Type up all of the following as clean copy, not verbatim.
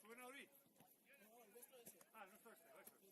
suena hori? No, el nuestro ese. Ah, el nuestro ese, eso.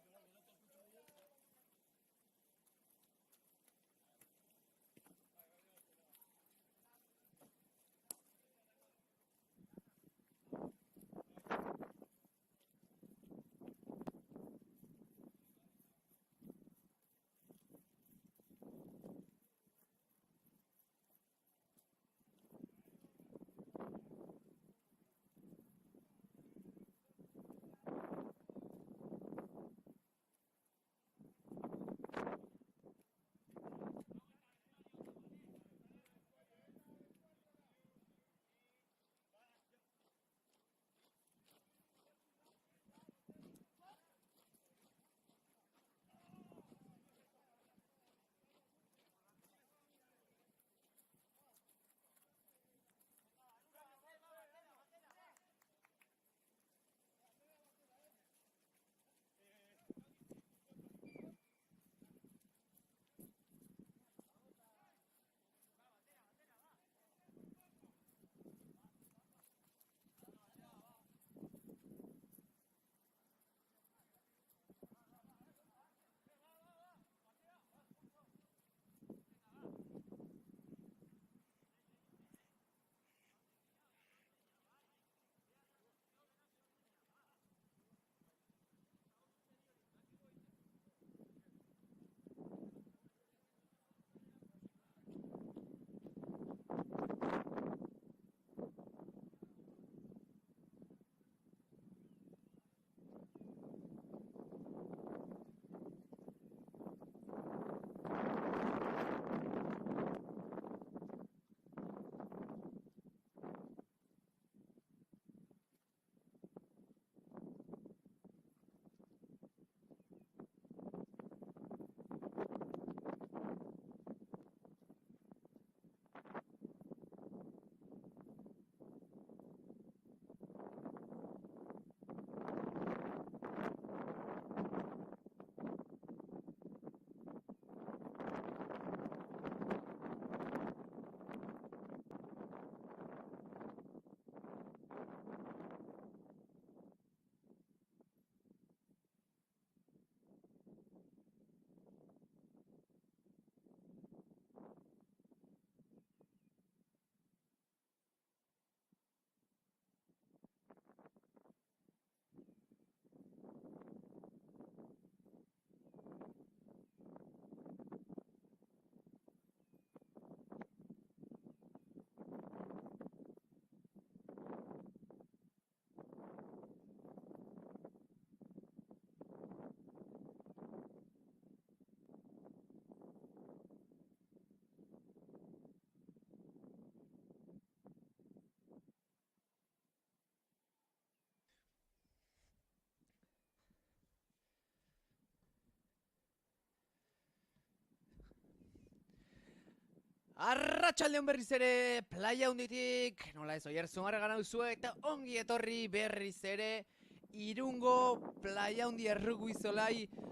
Arratsaldeon berriz ere playa hunditik, nola ez Oiartzun gana duzue eta ongi etorri berriz ere Irungo playa hundi errugbi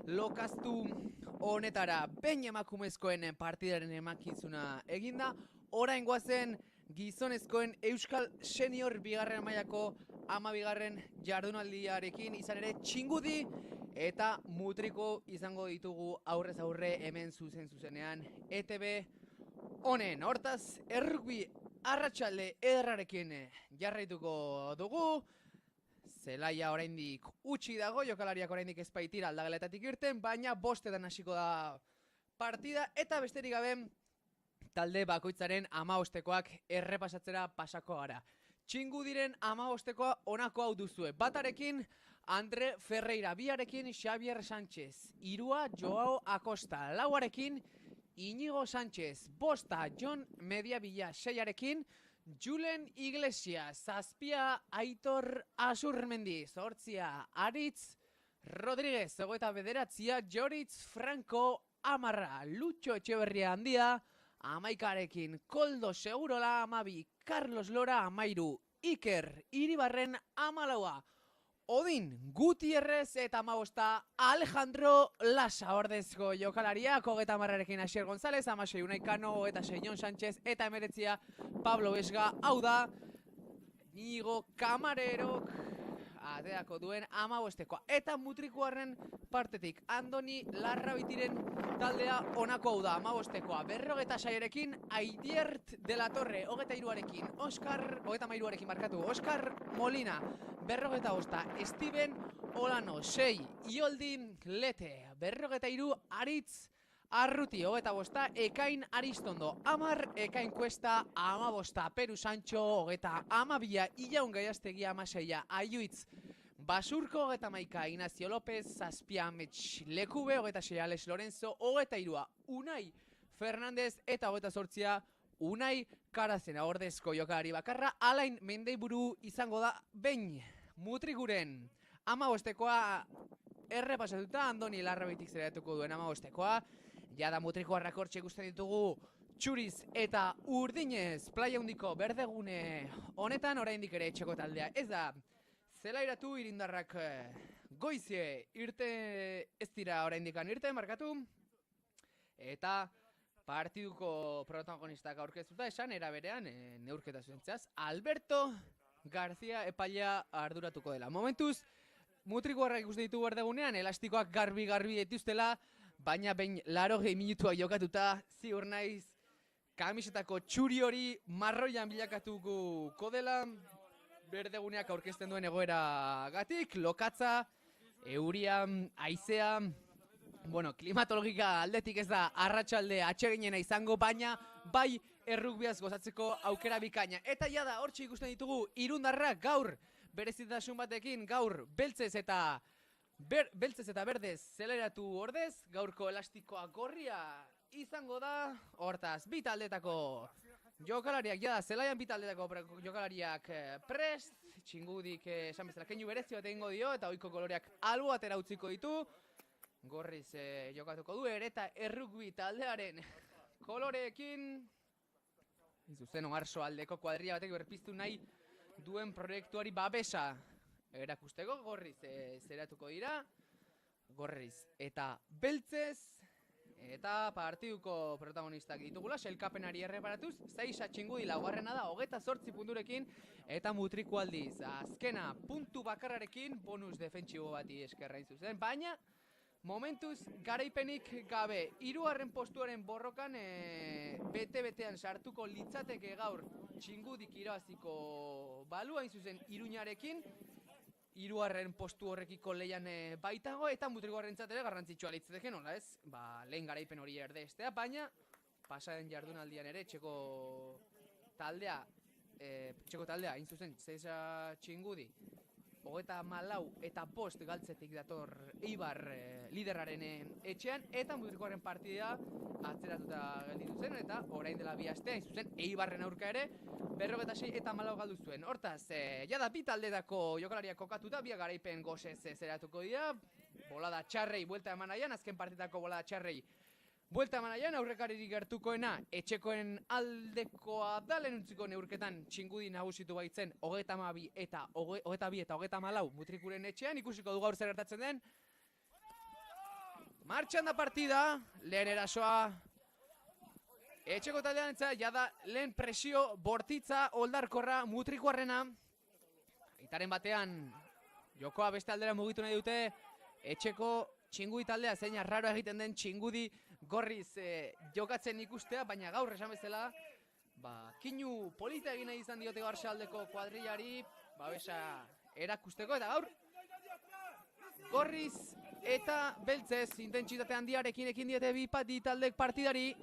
lokaztu honetara. Behin emakumezkoen partidaren emakizuna eginda, orain goazen gizonezkoen Euskal Senior bigarren mailako 12. jardunaldiarekin, izan ere txingudi eta mutriko izango ditugu aurrez aurre hemen zuzenean ETB honen. Hortaz, errugbi arratsalde ederrarekin jarraituko dugu. Zelaia oraindik utxi dago, jokalariak oraindik ez baitira aldageletatik irten, baina bostetan hasiko da partida eta besterik gabe talde bakoitzaren 15koak errepasatzera pasako gara. Txingudiren 15koa honako hau duzue. Batarekin Andre Ferreira, biarekin Xavier Sánchez, irua Joao Acosta, lauarekin Inigo Sánchez, bosta Jon Mediavilla, seiarekin Julen Iglesias, zazpia Aitor Asurmendi, zortzia Aritz Rodríguez, eta bederatzia Joritz Franco, amarra Lucho Etxeberria handia, amaikarekin Koldo Segurola, amabi Carlos Lora, amairu Iker Iribarren, amalaua Odin Gutierrez eta amabosta Alejandro Lasa. Ordezko jokalariak 30rekin Asier González, 16 Unai Cano eta 6 Jon Sánchez eta 19 Pablo Vesga. Hau da Inigo Camarerok ateako duen 15-koa. Eta Mutrikuarren partetik Andoni Larrabitiren taldea honako hau da, 15-koa. 46erekin Aidiert de la Torre, 23arekin Oskar Molina, 45, Steven Olano, 6, Ioldi Lete, 43, Aritz Arruti, 25, Ekain Aristondo, 10, Ekain Cuesta, 15, Peru Sancho, 12, Ilaun Gaiastegi, 16, Ayuitz Basurko, 21, Ignacio López, 7, Amets Lekube, 26, Alex Lorenzo, 23, Unai Fernandez, eta 28, Unai Karazena. Ordezko jokalari bakarra, Alain Mendeiburu izango da behin. Mutrikuren 15-koa errepasatuta, Andoni Larrabitik zeratuko duen 15-koa. Jada Mutrikuarrak hortxe ikusten ditugu txuriz eta urdinez Playa Handiko berdegune honetan, oraindik ere etxeko taldea ez da zelairatu. Irindarrak goizie irte ez dira oraindikan irte markatu, eta partiduko protagonistak aurkeztuta esan era berean neurketa zuentzaz Alberto García epailea arduratuko dela. Momentuz Mutrikuarrak ikusten ditu berdegunean elastikoak garbi dituztela, baina behin 80 minutua jokatuta ziur naiz kamisetako txuri hori marroian bilakatuko dela berdeguneak aurkezten duen egoera gatik. Lokatza, euria, haizea, bueno, klimatologika aldetik ez da arratsalde atseginena izango, baina bai errugbiaz gozatzeko aukera bikaina. Eta jada hortxe ikusten ditugu irundarrak gaur berezitasun batekin, gaur beltzez eta berdez zeleratu ordez, gaurko elastikoa gorria izango da. Hortaz, bi taldetako jokalariak, jada zelaian bi taldetako jokalariak prest, txingudik esan bezala keinu berezi bat egingo dio, eta ohiko koloreak albo atera utziko ditu. Gorriz jokatuko du eta errugbi taldearen koloreekin. Zuzen oarso aldeko kuadrilla batek berpiztu nahi duen proiektuari babesa erakusteko, gorriz zeratuko dira, gorriz eta beltzez, eta partiduko protagonistak ditugula, selkapenari erreparatuz, 6 txingudi laugarrena da, 28 punturekin, eta Mutriku aldiz, azkena puntu bakarrarekin, bonus defentsibo bati eskerrain zuzen, baina momentuz garaipenik gabe, 3. postuaren borrokan bete-betean sartuko litzateke gaur txingudik irabaziko balu, hain zuzen Iruñarekin, 3. postu horrekiko leian baitago, eta Mutrikuarrentzat ere garrantzitsua litzateke, nola ez? Lehen garaipen hori erdestea, baina pasaren jardunaldian ere txeko taldea, hain zuzen, 6 txingudi, 34 eta 5 galtzetik dator Eibar liderraren etxean, eta Mutrikuarren partida atzeratuta gelditu zen, eta orain dela 2 aste, hain zuzen, Eibarren aurka ere 46 eta 4 galdu zuen. Hortaz, jada bi taldetako jokalariak kokatuta, bi garaipen gozez zeratuko dira, bolada txarrei buelta eman aian, azken partitako bolada txarrei buelta eman aian, aurrekaririk gertukoena etxekoen aldekoa da, lehenuntziko neurketan txingudi nagusitu baitzen 32 eta 34 Mutrikuren etxean, ikusiko du gaur zer gertatzen den. Martxan da partida, lehen erasoa etxeko taldean etza, jada lehen presio bortitza oldarkorra Mutrikuarrena. Itaren batean jokoa beste aldera mugitu nahi dute etxeko txingudi taldea, zein arraro egiten den txingudi gorriz jokatzen ikustea, baina gaur esan bezala kinu polita egin nahi izan diote Barxaldeko kuadrillari, babesa erakusteko, eta gaur gorriz eta beltzez intentsitate handiarekin ekin diete bi taldek partidari.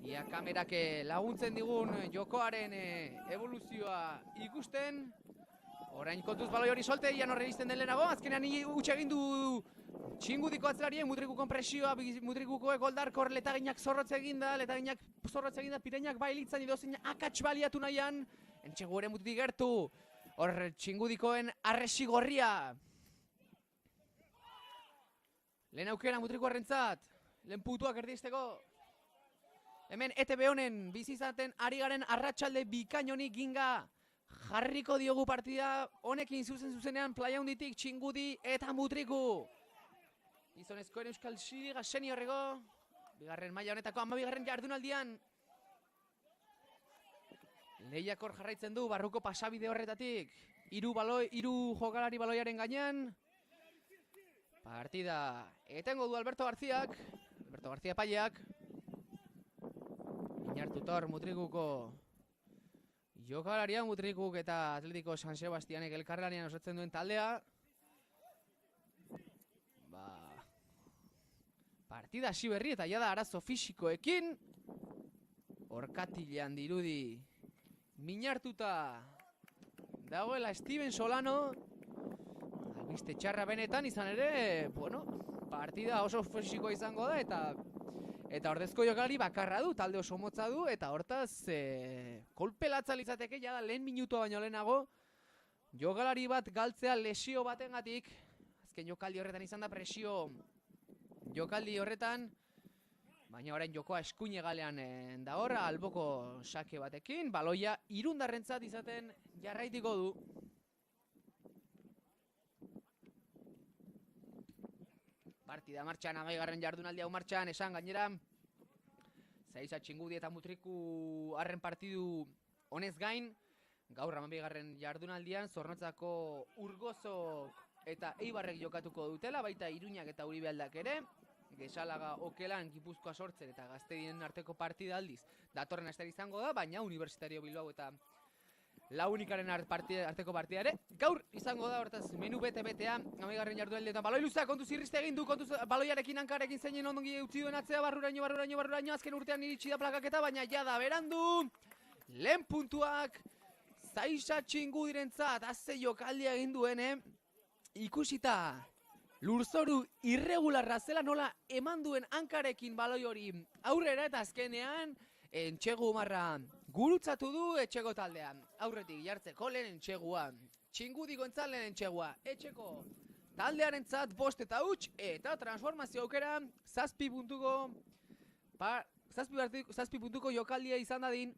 Ia kamerak laguntzen digun jokoaren evoluzioa ikusten. Orain kontuz baloi hori solte, ian horre izten den lehenago, azkenean utxe egin du txingudiko atzelarien, Mutrikuko presioa, Mutrikuko goldarkor letaginak zorrotze eginda, pireinak bailitzan idozin akats baliatu nahian, entxegu ere mututik gertu, hor txingudikoen arresi gorria. Lehen aukera Mutrikuarrentzat, lehen putuak erdizteko. Hemen ETB honen bizizaten ari garen arratsalde bikainoni ginga jarriko diogu partida honekin zuzenean Playa Handitik txingudi eta Mutriku. Gizonezkoen Euskal Liga seniorreko, bigarren maila honetako 12. jardunaldian. Lehiakor jarraitzen du barruko pasabide horretatik. Hiru jokalari baloiaren gainean. Partida etengo du Alberto Garziak. Alberto Garzia paiak. Iñar Tutor Mutrikuko jokalaria, Mutrikuk eta Atletico San Sebastianek elkarlanean osatzen duen taldea. Partida hasi berri eta jada arazo fisikoekin. Orkatilean dirudi minartuta dagoela Steven Solano. Albiste txarra benetan izan ere, bueno, partida oso fisikoa izango da eta ordezko jokalari bakarra du, talde oso motza du, eta hortaz kolpe latza litzateke jada lehen minutua baino lehenago jokalari bat galtzea lesio batengatik. Azken jokaldi horretan izan da presio jokaldi horretan, baina orain jokoa eskuin egalean da horra, alboko sake batekin, baloia irundarrentzat izaten jarraitiko du. Partida martxan, 11. jardunaldi hau martxan, esan gainera Zaiza Txingudi eta Mutriku harren partidu honez gain, gaur 12. jardunaldian Zornotzako Urgozok eta Eibarrek jokatuko dutela, baita Iruñak eta Uribealdak ere, Gesalaga Okelan, Gipuzkoa Sortzen eta Gaztedien arteko partida aldiz datorren astean izango da, baina Universitario Bilbao eta Launikaren arteko partida ere gaur izango da. Hortaz menu bete-betea 11. jardunaldietan baloi luzea kontuz irriste egin du, kontuz baloiarekin hankarekin zeinen ondongi utzi duen atzea, barruraino, azken urtean iritsi da plakaketa, baina jada berandu, lehen puntuak Zaiza Txingudirentzat, azze jokaldia egin duen, ikusita lurzoru irregularra zela nola eman duen hankarekin baloi hori aurrera, eta azkenean Entxegu marra gurutzatu du etxeko taldean. Aurretik jartzeko lehen entxegua, Txingudiko entzat lehen entxegua, etxeko taldearentzat 5 eta huts, eta transformazio aukera 7 puntuko jokaldia izan dadin.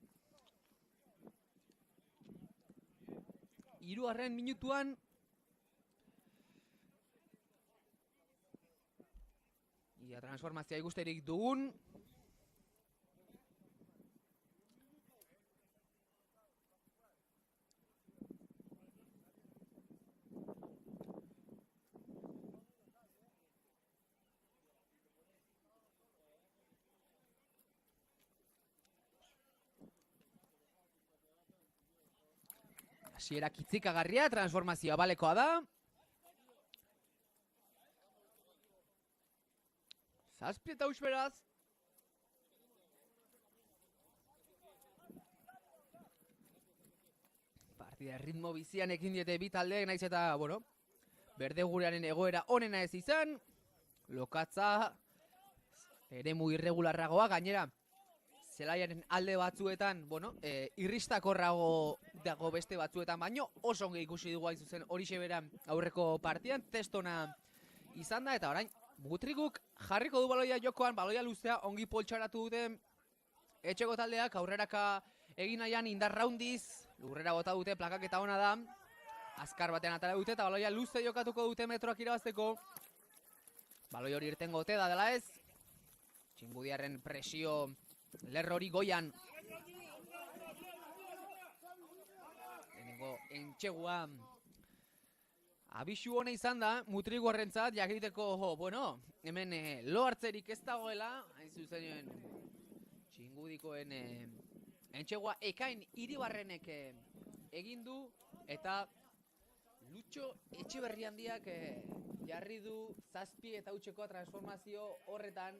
3. minutuan ia transformazioa ikusterik dugun. Hasiera kitzikagarria, transformazioa balekoa da. Zazpi eta huts beraz. Partida ritmo bizian ekin diete bi taldeek, naiz eta, bueno, berdegurearen egoera onena ez izan. Lokatza eremu irregularragoa, gainera zelaiaren alde batzuetan, bueno, irristakorrago dago beste batzuetan, baino oso ongi ikusi dugu hain zuzen horixe beran aurreko partidan, testona izan da, eta orain Mutrikuk jarriko du baloia jokoan, baloia luzea ongi poltsaratu dute etxeko taldeak, aurreraka egin nahian indar raundiz, lurrera bota dute, plakaketa ona da, azkar batean atara dute, eta baloia luze jokatuko dute metroak irabazteko. Baloi hori irtengo ote da dela ez, Txingudiarren presio lerrori goian. Lehenengo entxegua abisu hona izan da, Mutriku horrentzat, jakiteko, bueno, hemen lo hartzerik ez dagoela, hain zuzen Txingudikoen entxegua Ekain Iribarrenek egin du, eta Lutxo Etxeberriandiak jarri du 7 eta hutseko transformazio horretan.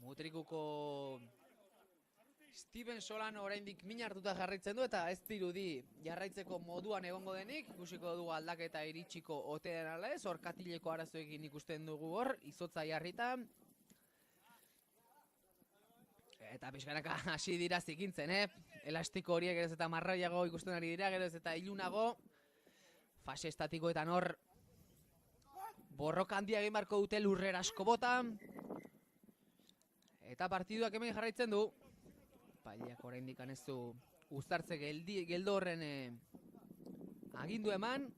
Mutrikuko Steven Solano oraindik min hartuta jarraitzen du, eta ez dirudi jarraitzeko moduan egongo denik, ikusiko dugu aldaketa iritsiko ote den ala ez, orkatileko arazoekin ikusten dugu hor, izotza jarrita. Eta pixkanaka hasi dira zikintzen, elastiko horiek geroz eta marroiago ikusten ari dira, geroz eta ilunago. Fase estatikoetan hor borroka handia egin barko dute lurrera asko bota. Eta partiduak hemen jarraitzen du. Pailiak oraindik ez du uztartze geldo horren agindu eman.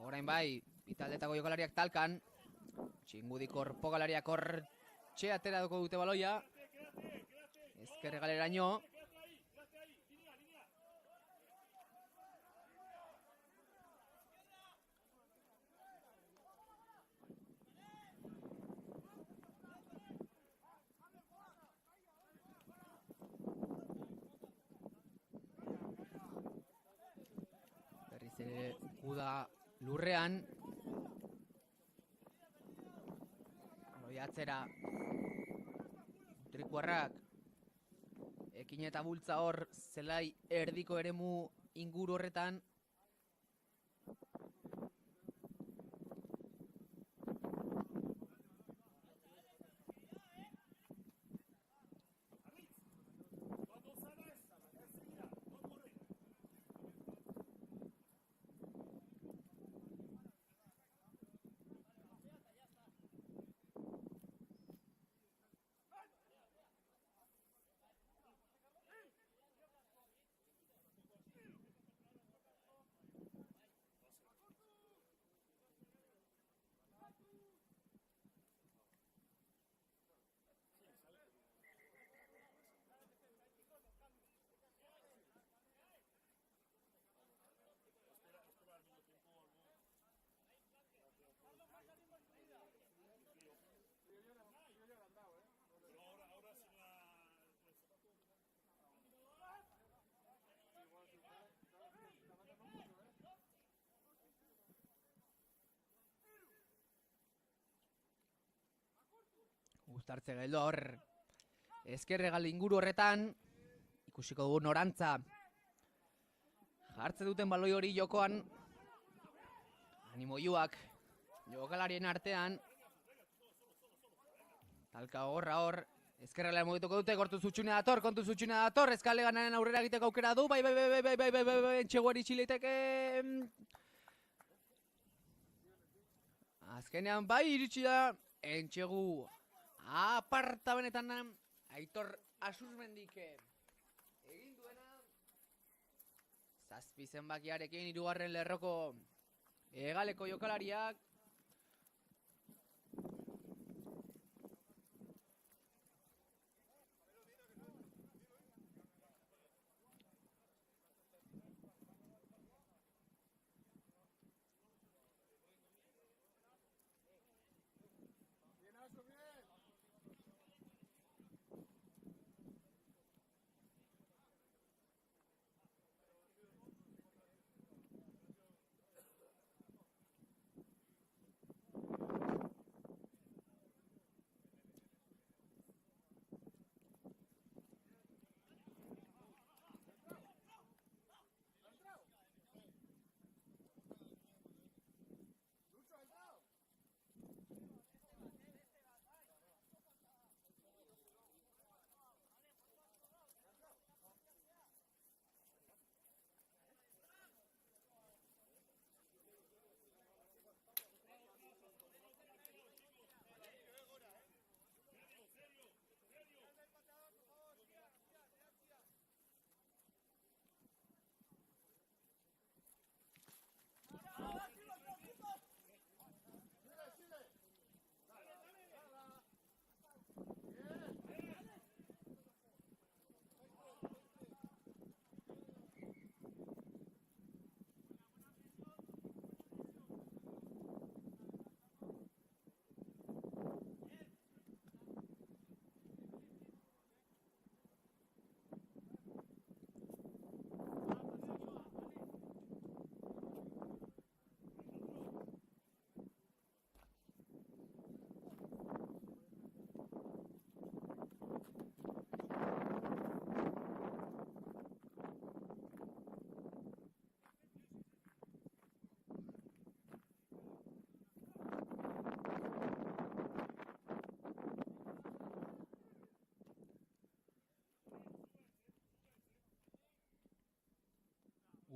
Orain bai, bitaldetako jokalariak talkan. Txingudi korpogalariak hortxe atera duko dute baloia. Ezker hegaleraino. Berriz ere guda lurrean. Atzera Trikuarrak ekin eta bultza hor zelai erdiko eremu inguru horretan. Uztartze geldo hor Ezker Hegal inguru horretan. Ikusiko dugu norantza jartze duten baloi hori jokoan. Animoiuak jokalarien artean. Talka horra hor. Ezker Hegal mugituko dute, Kontuz Utxunea dator, Eskale ganaren aurrera egiteko aukera du, bai, entxeguari txileiteke. Azkenean bai iritsi da, entxegu aparta benetan Aitor Asusmendik egin duena. Zazpi zenbakiarekin 3. lerroko Hegaleko jokalariak.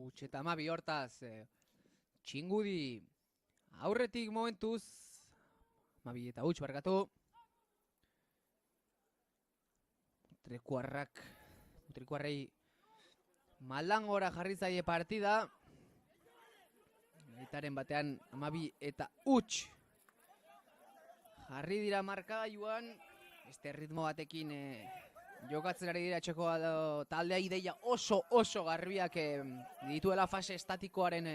Utxeta amabi hortaz, Txingudi aurretik momentuz, amabi eta huts barkatu. Trikuarrei maldan gora jarri zaie partida. Aitaren batean 12 eta huts. Jarri dira markagailuan, beste ritmo batekin jokatzen ari dira etxeko taldea, ideia oso garbiak dituela fase estatikoaren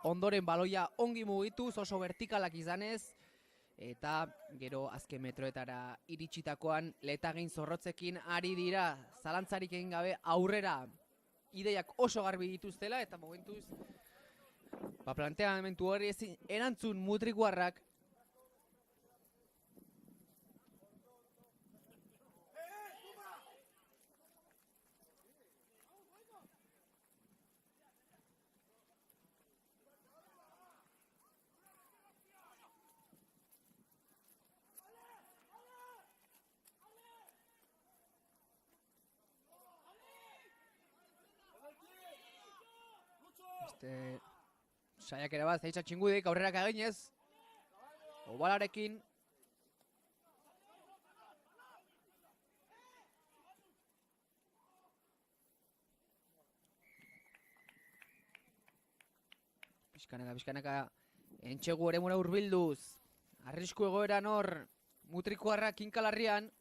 ondoren baloia ongi mugituz, oso vertikalak izanez, eta gero azken metroetara iritsitakoan letagin zorrotzekin ari dira, zalantzarik egin gabe aurrera ideiak oso garbi dituztela, eta momentuz planteamendu hori erantzun mutrikuarrak. Saiakera bat, Zaitza Txingudik aurrerak eginez, obalarekin. Pixkanaka, entxegu ere mura urbilduz. Arrisku egoeran hor, mutrikuarrak kinkalarrian.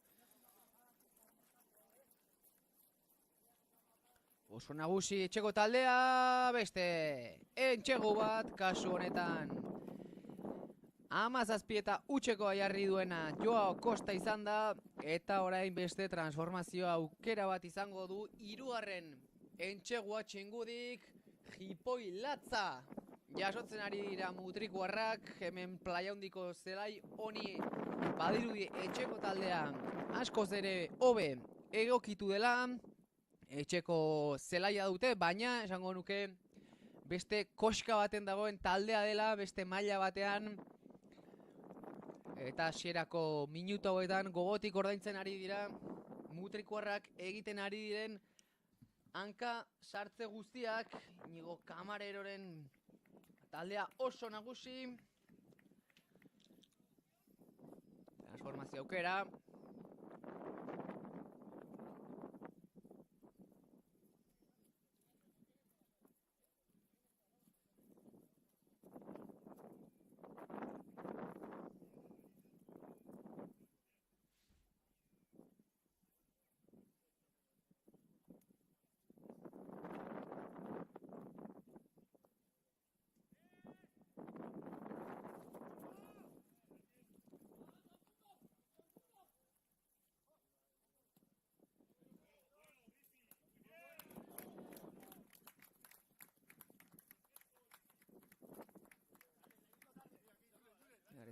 Oso nagusi etxeko taldea, beste entxegu bat, kasu honetan 17 eta utxeko aiarri duena Joao Costa izan da, eta orain beste transformazioa aukera bat izango du, hirugarren entxegua Txingudik, jipoi latza jasotzen ari dira mutrikuarrak, hemen Plaiaundiko zelai honi badirudi etxeko taldea askoz ere hobe egokitu dela. Etxeko zelaia dute, baina esango nuke beste koska baten dagoen taldea dela, beste maila batean, eta hasierako minutu hauetan gogotik ordaintzen ari dira mutrikuarrak egiten ari diren hanka sartze guztiak. Inigo Kamareroren taldea oso nagusi, transformazio aukera.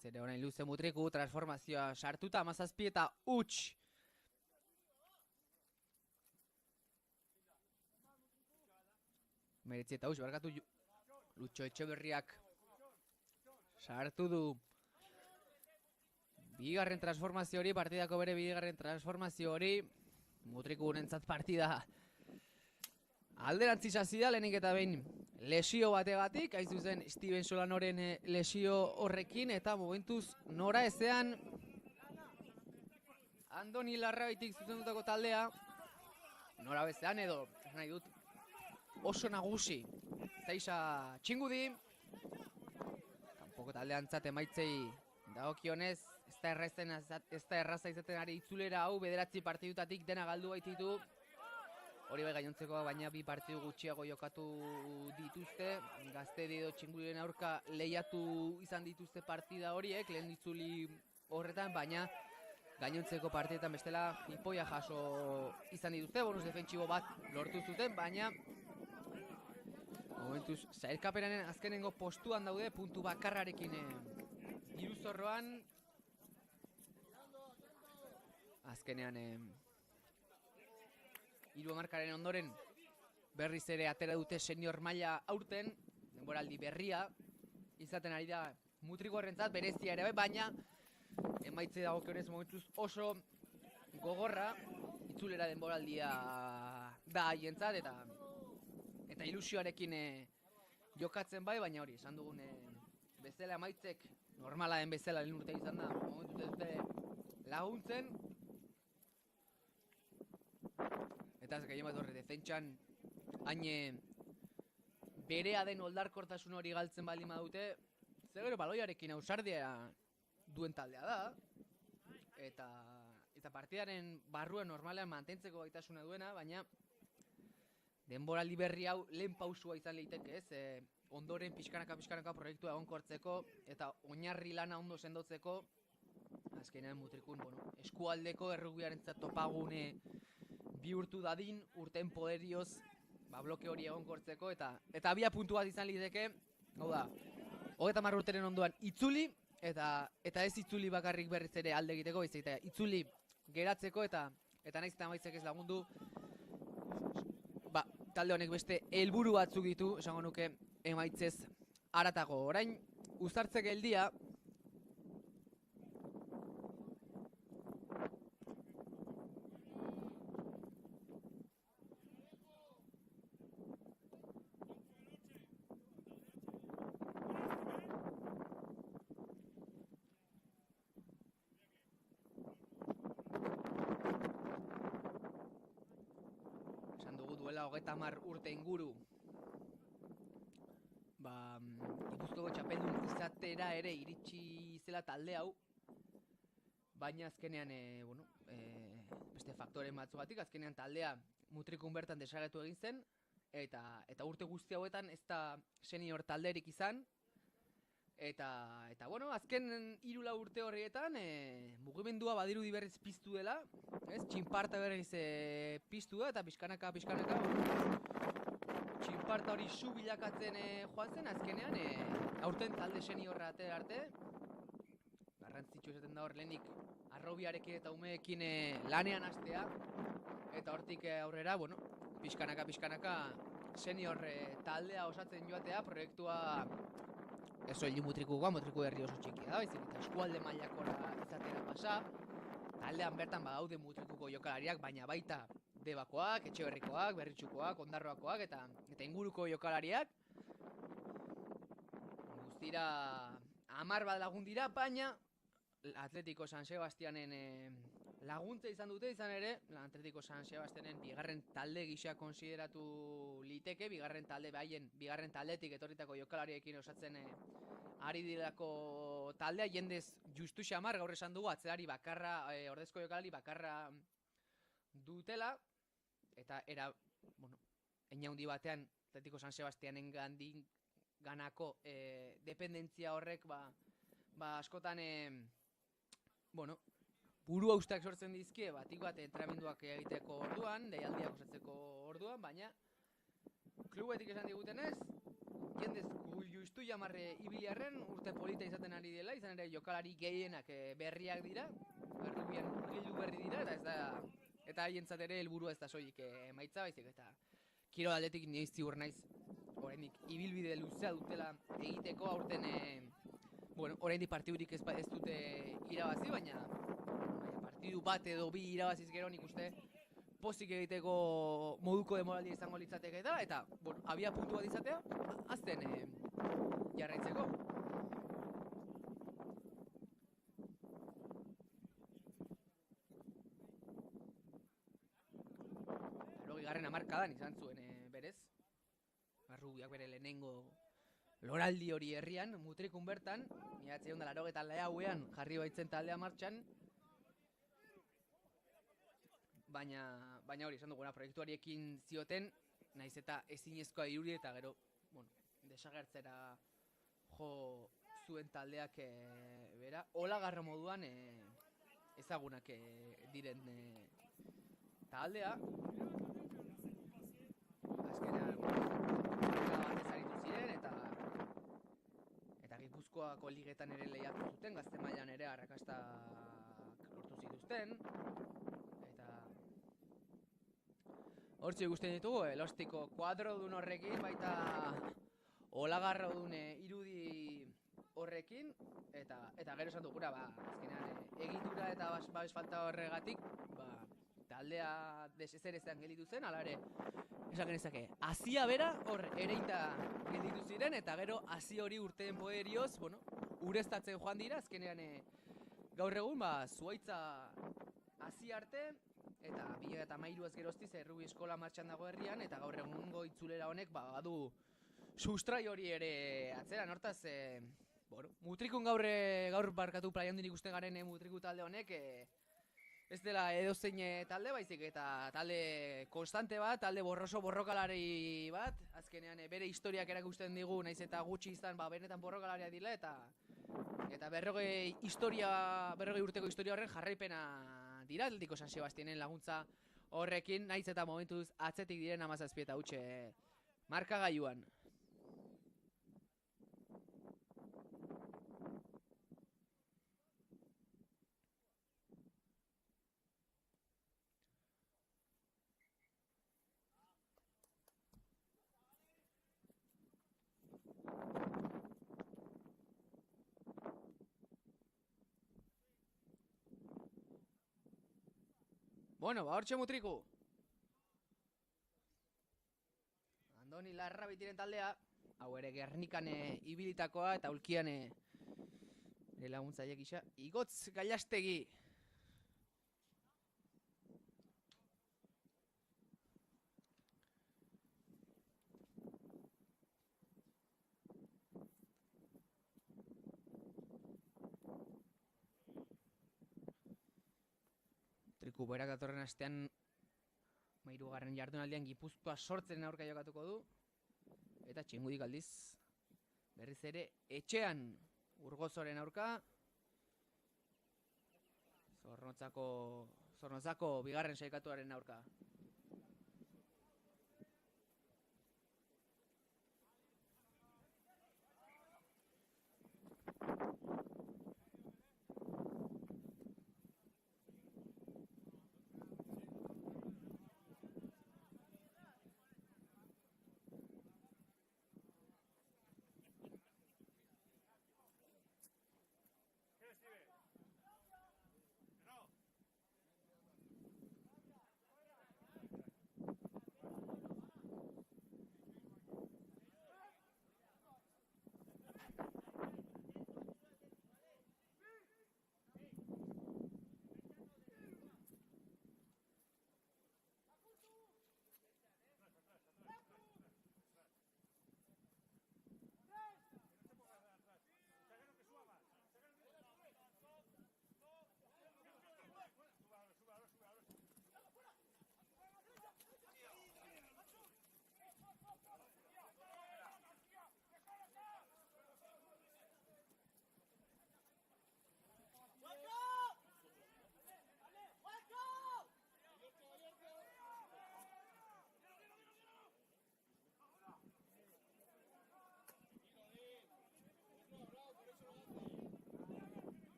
Ere orain luze mutriku, transformazioa sartuta, 17 eta huts. Meretzi eta huts, barkatu Lutxo Etxeberriak sartu du bigarren transformazio hori, partidako bere bigarren transformazio hori. Mutriku gurentzat partida alderantziz hasi da, lehenik eta behin lesio bategatik, hain zuzen Steven Solanoren lesio horrekin, eta momentuz nora ezean Andoni Larrabaitik zuzendutako taldea, nora bezean edo, nahi dut, oso nagusi Zaitza Txingudi, kanpoko taldeantzat emaitzei dagokionez, ez da erraza izaten ari itzulera hau, 9 partidutatik dena galdu baititu. Hori bai gainontzekoa, baina 2 partidu gutxiago jokatu dituzte. Gaztedi edo Txingudiren aurka lehiatu izan dituzte partida horiek, lehen itzuli horretan, baina gainontzeko partidetan bestela jipoia jaso izan dituzte, bonus defentsibo bat lortu zuten, baina momentuz sailkapenaren azkenengo postuan daude, puntu bakarrarekin iruzorroan. Azkenean hiru hamarkaren ondoren berriz ere atera dute senior maila aurten, denboraldi berria izaten ari da mutrikuarrentzat, berezia ere, baina emaitze dagokionez momentuz oso gogorra, itzulera denboraldia da haientzat, eta ilusioarekin jokatzen bai, baina hori, esan dugun bezala emaitzek normala den bezala lehen urte izan da, momentuz ez dute laguntzen. Eta gehien bat horre, defentsan hain berea den oldarkortasun hori galtzen baldin badute, ze gero baloiarekin ausardia duen taldea da, eta partidaren barruan normalean mantentzeko gaitasuna duena, baina denboraldi berri hau lehen pausua izan leiteke, ez? Ondoren pixkanaka proiektua egonkortzeko eta oinarri lana ondo sendotzeko, azkenean Mutrikun, eskualdeko errugbiarentzat topagune bihurtu dadin urten poderioz bloke hori egonkortzeko eta abia puntu bat izan liteke, hau da, 30 urteren ondoan itzuli eta ez itzuli bakarrik berriz ere alde egiteko, eta itzuli geratzeko eta naiz eta amaitzek ez lagundu, talde honek beste helburu batzuk ditu, esango nuke emaitzez haratago. Orain, Uzartze geldia, esan dugu duela 30 urte inguru, Gipuzkoako txapeldun izatera ere iritsi zela talde hau, baina azkenean, beste faktore batzugatik, azkenean taldea Mutrikun bertan desagertu egin zen, eta urte guzti hauetan ez da senior talderik izan, eta azken 3-4 urte horrietan mugimendua badirudi berriz piztu dela, txinparta berriz piztu da, eta pixkanaka txinparta hori su bilakatzen joan zen, azkenean aurten talde seniorra arte, garrantzitsu esaten da hor lehenik arrobiarekin eta umeekin lanean hastea, eta hortik aurrera, pixkanaka senior taldea osatzen joatea, proiektua ez soilik Mutrikukoa, Mutriku herri oso txikia da, baizik eta eskualde mailakora izatera pasa, taldean bertan badaude Mutrikuko jokalariak, baina baita Debakoak, Etxeberrikoak, Berritxukoak, Ondarroakoak eta inguruko jokalariak. Guztira 10 bat lagun dira, baina Atletico San Sebastianen laguntza izan dute, izan ere, Atletico San Sebastianen bigarren talde gisa konsideratu liteke, bigarren taldetik etorritako jokalariekin osatzen ari direlako taldea, jendez justu xamar, gaur esan dugu, atzelari bakarra, ordezko jokalari bakarra dutela, eta hein handi batean Atletico San Sebastianen ganako dependentzia horrek askotan buru haustak sortzen dizkie, batik bat entrenamenduak egiteko orduan, deialdiak osatzeko orduan, baina klubetik esan digutenez, jendez justu jamarre ibiliarren urte polita izaten ari dela, izan ere jokalari gehienak berriak dira, errubian urgildu berri dira, eta ez da, eta haientzat ere helburua ez da soilik emaitza baizik, eta kirol aldetik nioiz ziur naiz, oraindik ibilbide luzea dutela egiteko, aurten oraindik partidurik ez dute irabazi, baina partidu bat edo bi irabaziz gero nik uste pozik egiteko moduko demoraldia izango litzateke eta abia puntu bat izatea, azten jarraitzeko. Garren hamarkadan izan zuen berez, Errubiak bere lehenengo loraldi hori herrian, Mutrikun bertan, 1984ean jarri baitzen taldea martxan, baina hori esan duguna, proiektuari ekin zioten, naiz eta ezinezkoa irudi eta gero, desagertzera jo zuen taldeak bera, Olagarro moduan ezagunak diren taldea, azkenean batez aritu ziren eta Gipuzkoako ligetan ere lehiatu zuten, gazte mailan ere arrakastak lortu zituzten, eta hortxe ikusten ditugu, elostiko kuadrodun horrekin, baita Olagarrodun irudi horrekin, eta gero esan dugura, azkenean egitura eta babes falta horregatik, taldea desezerezean gelditu zen, ala ere, esan genezake, hazia bera hor ereita gelditu ziren, eta gero hazi hori urteen poderioz, ureztatzen joan dira, azkenean gaur egun, zuhaitza hazi arte, eta 2013 geroztiz errubi eskola martxan dago herrian, eta gaur egungo itzulera honek badu sustrai hori ere atzeran, hortaz, bueno, mutrikun gaur barkatu playa handin ikusten garen mutriku talde honek, ez dela edozein talde baizik eta talde konstante bat, talde borrokalari bat, azkenean bere historiak erakusten digu, naiz eta gutxi izan, benetan borrokalaria dila eta 40 urteko historia horren jarraipena dira Atletiko San Sebastianen laguntza horrekin, naiz eta momentuz atzetik diren 17 eta huts markagailuan. Bueno, hortxe mutriku. Andoni Larrabitiren taldea, hau ere Gernikan ibilitakoa eta ulkian laguntzaile gisa. Igotz Gailastegi. Triku berak datorren astean 13. jardunaldian Gipuzkoa Sortzeren aurka jokatuko du. Eta Txingudik aldiz berriz ere etxean Urgozoren aurka. Zornotzako bigarren sailkatuaren aurka.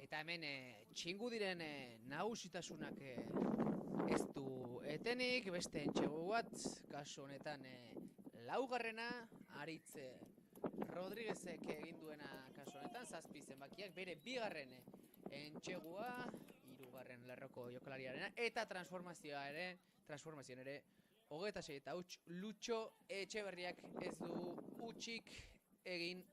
Eta hemen txingu diren nagusitasunak ez du etenik, beste entxegu bat, kasu honetan laugarrena, Aritz Rodriguezek egin duena kasu honetan, 7 zenbakiak, bere bigarren entxegua, 3. lerroko jokalariarena, eta transformazioan ere, 26 eta huts Lutxo Etxeberriak ez du hutsik egin.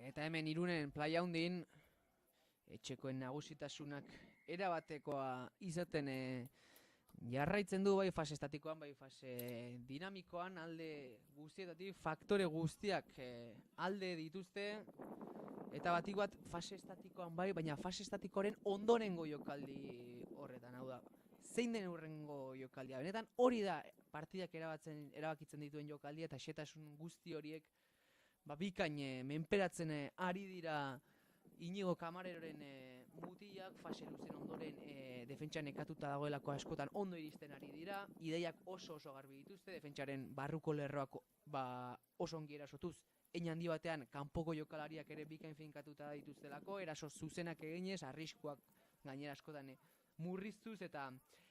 Eta hemen Irunen playa hundin etxekoen nagusitasunak erabatekoa izaten jarraitzen du bai fase estatikoan, bai fase dinamikoan, alde guztietatik faktore guztiak alde dituzte, eta batik bat fase estatikoan bai, baina fase estatikoaren ondorengo jokaldi horretan, hau da, zein den hurrengo jokaldia. Benetan hori da partidak erabakitzen dituen jokaldia, eta xetasun guzti horiek bikain menperatzen ari dira Inigo Kamareroren mutilak, fase luzen ondoren defentsa nekatuta dagoelako askotan ondo iristen ari dira, ideiak oso garbi dituzte, defentsaren barruko lerroak oso ongi erasotuz, hein handi batean kanpoko jokalariak ere bikain finkatuta dituztelako, eraso zuzenak eginez, arriskuak gainera askotan murriztuz,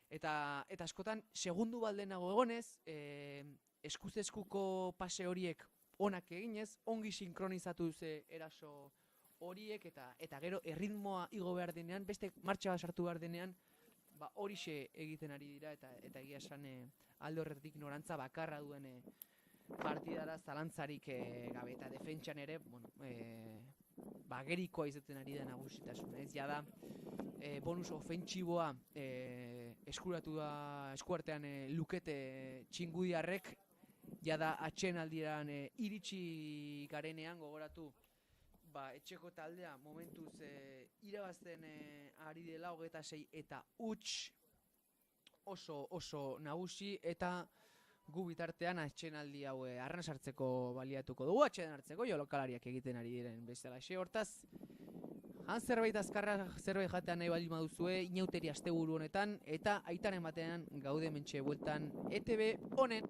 eta askotan segundu baldenago egonez, eskuz eskuko pase horiek onak eginez, ongi sinkronizatuz eraso horiek, eta gero erritmoa igo behar denean, beste martxa bat sartu behar denean, horixe egiten ari dira, eta egia esan alde horretik norantza bakarra duen partidara zalantzarik gabe, eta defentsan ere, gerikoa izaten ari da nagusitasuna, ez jada bonus ofentsiboa eskuartean lukete txingudiarrek, jada atxen aldiran iritsi garenean gogoratu, etxeko taldea momentuz irabazten ari dela 26 eta huts oso nagusi, eta gu bitartean atxenaldi hau arran sartzeko baliatuko dugu, atxeden hartzeko lokalariak egiten ari diren bezalaxe. Hortaz, zerbait azkarra, zerbait jatean nahi baldin baduzue, inauteri asteburu honetan, eta aitaren batean gaude mentxe bueltan ETV honen.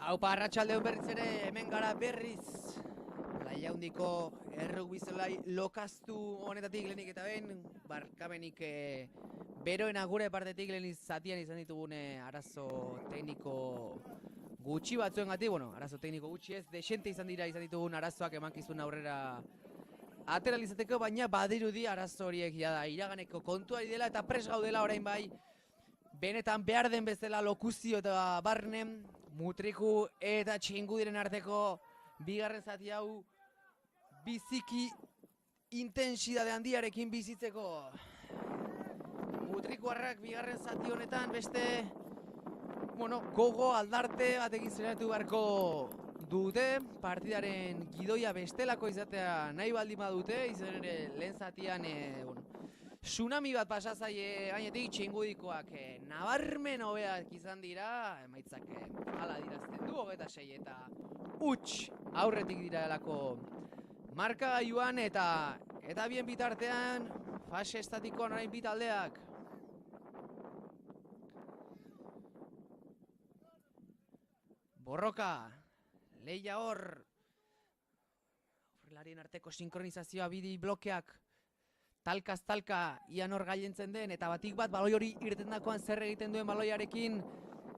Haupa, arratsaldeon berriz ere, hemen gara berriz. Laia handiko errugbi zelai lokaztu honetatik lehenik eta behin, barkamenik beroena gure partetik lehenik zatian izan ditugun arazo tekniko gutxi batzuengatik, bueno, arazo tekniko gutxi ez, desente izan ditugun arazoak emankizun aurrera atera izateko, baina badirudi arazo horiek da iraganeko kontuari dela eta pres gaudela orain bai, benetan behar den bezala lokuzio eta barnen, Mutriku eta Txingudiren arteko bigarren zati hau biziki intensidade handiarekin bizitzeko. Mutrikuarrak bigarren zati honetan beste gogo aldarte batekin zeratu beharko dute, partidaren gidoia bestelako izatea nahi baldin badute, izan ere lehen zatian tsunami bat pasazaie gainetik Txingudikoak nabarmen hobeak izan dira, emaitzak hala dirazten du, 26 eta huts aurretik direlako markagailuan eta bien bitartean fase estatikoan orain bi taldeak. Borroka, lehia hor, aurrelarien arteko sinkronizazioa bidi blokeak, talkaz talka ian hor gailentzen den, eta batik bat baloi hori irtendakoan zer egiten duen baloiarekin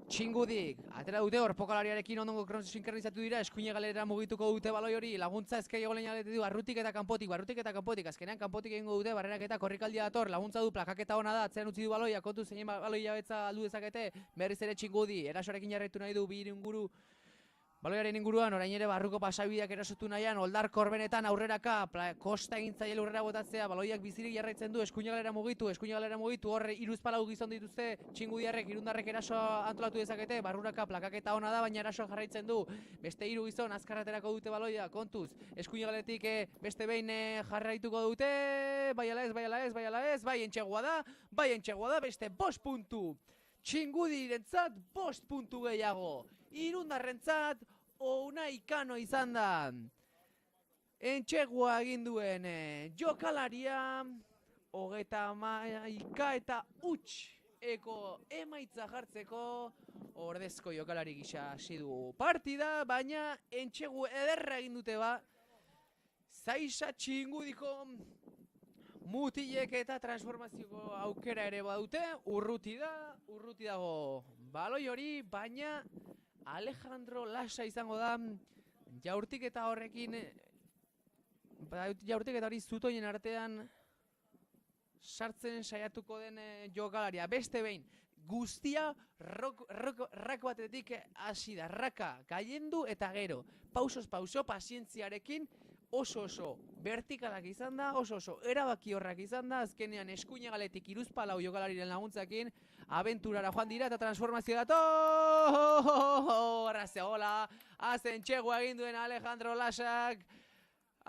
Txingudik. Atera dute hor pokalariarekin ondongo sinkronizatu dira, eskuine galera mugituko dute baloi hori, laguntza ezkei egolen jaletu du, barrutik eta kanpotik, azkenean kanpotik egingo dute, barrerak eta korrikaldia dator, laguntza du, plakaketa hona da, atzean utzi du baloia, kontu zein baloi jabetza aldu dezakete, berriz ere Txingudi, erasoarekin jarretu nahi du, bi inguru baloiaren inguruan, orain ere barruko pasabideak erasotu nahian, Oldar Korbenetan aurreraka, kosta egintzaile lurrera botatzea, baloiak bizirik jarraitzen du, eskuine galera mugitu, horre iruzpalau gizon dituzte, Txingudiarrek, irundarrek eraso antolatu dezakete, barruraka plakaketa ona da, baina eraso jarraitzen du, beste hiru gizon azkarraterako dute baloia, kontuz, eskuine galetik beste behin jarraituko dute, bai entxegua da, beste 5 puntu, Txingudirentzat 5 puntu gehiago. Irundarrentzat Unai Kano izan da entxegua egin duen jokalaria 31 eta huts eko emaitza jartzeko ordezko jokalari gisa hasi du partida, baina entxegu ederra egin dute Zaisa Txingudiko mutilek eta transformazioko aukera ere badute, urruti dago baloi hori, baina Alejandro Lasa izango da jaurtiketa horrekin, jaurtiketa hori zutoien artean sartzen saiatuko den jokalaria. Beste behin, guztia rak batetik hasi da, raka gailendu eta gero, pausos pauso, pazientziarekin, oso vertikalak izan da, oso erabaki horrak izan da, azkenean eskuine galetik iruzpalau jokalariren laguntzakin, abenturara joan dira eta transformazio dator! Hola, hazen txegua egin duen Alejandro Lasak,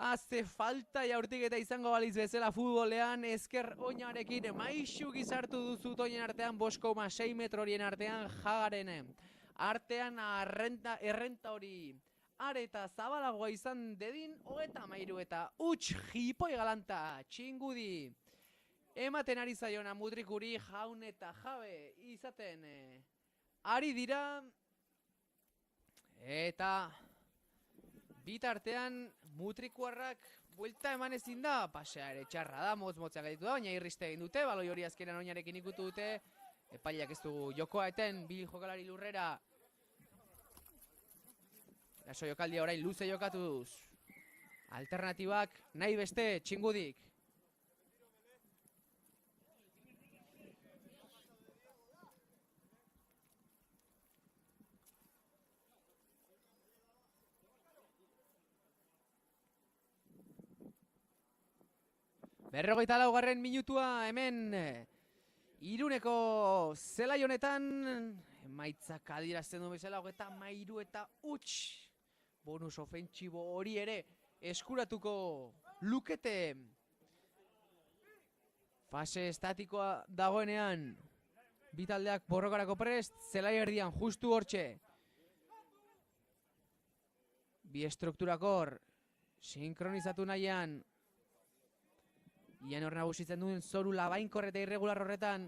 haze falta jaurtiketa izango baliz bezala futbolean, ezker oinarekin maixu gizartu duzu toinen artean, 5,6 metrorien artean jagaren, artean errenta hori, areta zabalagoa izan dedin, 33 eta huts jipoi galanta, Txingudi. Ematen ari zaiona Mutrikuri jaun eta jabe izaten ari dira, eta bitartean Mutrikuarrak buelta eman ezin da, pasea ere txarra da, motz-motzak gaitu da, baina irriste egin dute, baloi hori azkenan oinarekin ikutu dute, epaileak ez du jokoa eten, bi jokalari lurrera, eraso jokaldia orain luze jokatuz, alternatibak nahi beste Txingudik. Berrogeita laugarren minutua hemen Iruneko zelai honetan emaitzak adierazten du bezala 33 eta huts bonus ofentsibo hori ere eskuratuko lukete. Fase estatikoa dagoenean bi taldeak borrokarako prest, zelai erdian justu hortxe. Bi estrukturakor sinkronizatu nahian ian hor nagusitzen duen zoru labainkor eta irregular horretan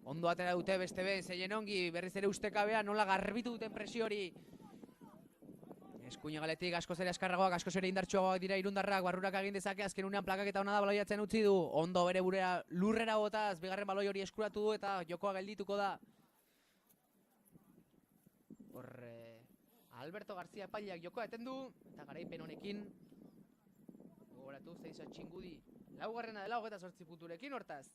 ondo atera dute beste bez, zeien ongi berriz ere ustekabean nola garbitu duten presio hori Eskuina galetik askoz ere askarragoak, askoz ere indartsuagoak dira irundarrak, barrurak egin dezake, azken unean plakaketa hona da baloiatzen utzi du. Ondo bere burera lurrera botaz, bigarren baloi hori eskuratu du eta jokoa geldituko da. Alberto García Epaileak jokoa eten du, eta garaipen honekin. Gogoratu, Zeiza Txingudi, laugarrena dela 28 punturekin, hortaz.